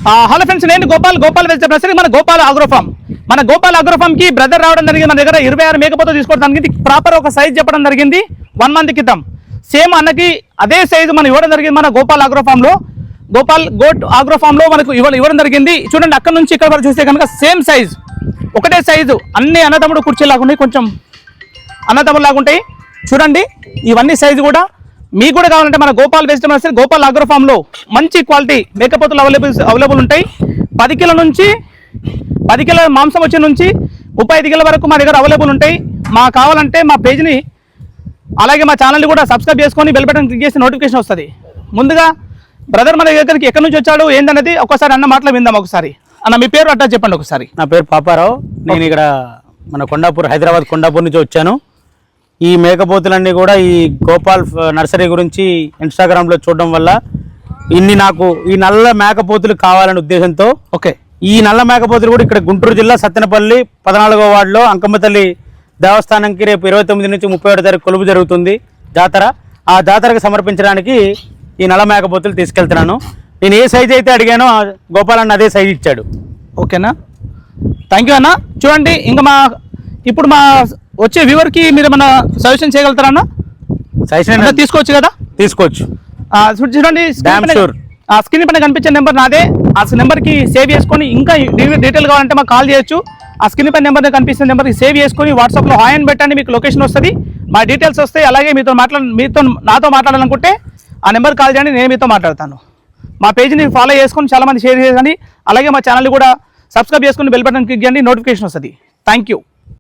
Hello friends, నేను Gopal vegetables. మన గోపాల్ అగ్రోఫామ్ కి బ్రదర్ రావడం జరిగింది. మన దగ్గర 26 మేకపోతే తీసుకోవడం జరిగింది. ప్రాపర్ ఒక సైజ్ చెప్పడం జరిగింది 1 మంత్ క్రితం. సేమ్ అన్నకి అదే సైజు మనం ఇవ్వడం జరిగింది. మన గోపాల్ గోట్ అగ్రోఫామ్ లో మనకు ఇవ్వడం జరిగింది. చూడండి, అక్కడ నుంచి ఇక్కడ వరకు చూస్తే కనుక సేమ్ సైజ్, ఒకటే సైజు. అన్ని అన్నదమ్ముడు కుర్చీలాగా ఉన్నాయి, కొంచెం అన్నదమ్ముడు లాగా ఉంటాయి. చూడండి, ఇవన్నీ సైజు కూడా మీకు కూడా కావాలంటే మన గోపాల్ వెజిటబుల్స్, గోపాల్ అగ్రోఫామ్ లో మంచి క్వాలిటీ మేకపోతులు అవైలబుల్ ఉంటాయి. 10 కిలోల మాంసం వచ్చే నుంచి 35 కిలోల వరకు మా దగ్గర అవైలబుల్ ఉంటాయి. కావాలంటే మా పేజ్ని అలాగే మా ఛానల్ని కూడా సబ్స్క్రైబ్ చేసుకొని బెల్ బటన్ క్లిక్ చేసి నోటిఫికేషన్ వస్తుంది. ముందుగా బ్రదర్ మన దగ్గరికి ఎక్కడి నుంచి వచ్చాడు ఏందనేది ఒకసారి అన్న మాటలు విందాం. ఒకసారి అన్న, మీ పేరు అడ్డా చెప్పండి ఒకసారి. నా పేరు పాపారావు. నేను ఇక్కడ మన హైదరాబాద్ కొండాపూర్ నుంచి వచ్చాను. ఈ మేకపోతులన్నీ కూడా ఈ గోపాల్ నర్సరీ గురించి ఇన్స్టాగ్రామ్లో చూడడం వల్ల నాకు ఈ నల్ల మేకపోతులు కావాలనే ఉద్దేశంతో ఈ నల్ల మేకపోతులు కూడా ఇక్కడ గుంటూరు జిల్లా సత్తెనపల్లి 14వ వార్డులో అంకమ్మ తల్లి దేవస్థానంకి రేపు 29 నుంచి 31 తారీఖు కొలువు జరుగుతుంది జాతర. ఆ జాతరకు సమర్పించడానికి ఈ నల్ల మేకపోతులు తీసుకెళ్తున్నాను. నేను ఏ సైజు అయితే అడిగానో గోపాల్ అన్న అదే సైజు ఇచ్చాడు. ఓకేనా, థ్యాంక్ యూ అన్న. చూడండి, ఇంకా ఇప్పుడు మా వచ్చే వ్యూవర్కి మీరు ఏమైనా సజెషన్ చేయగలుగుతారా అన్న? సజెషన్ తీసుకోవచ్చు కదా? తీసుకోవచ్చు. చూడండి, స్క్రీన్ పైన కనిపించే నెంబర్ నాదే. ఆ నెంబర్కి సేవ్ చేసుకొని ఇంకా డీటెయిల్ కావాలంటే మాకు కాల్ చేయొచ్చు. ఆ స్క్రీన్ పైన నెంబర్ కనిపిస్తున్న నెంబర్కి సేవ్ చేసుకొని వాట్సాప్లో హాయ్ అని పెట్టండి, మీకు లొకేషన్ వస్తుంది, మా డీటెయిల్స్ వస్తాయి. అలాగే నాతో మాట్లాడాలనుకుంటే ఆ నెంబర్ కాల్ చేయండి, నేను మీతో మాట్లాడతాను. మా పేజ్ని ఫాలో చేసుకొని చాలామంది షేర్ చేయండి. అలాగే మా ఛానల్ కూడా సబ్స్క్రైబ్ చేసుకుని బెల్ బటన్ క్లిక్ చేయండి, నోటిఫికేషన్ వస్తుంది. Thank you.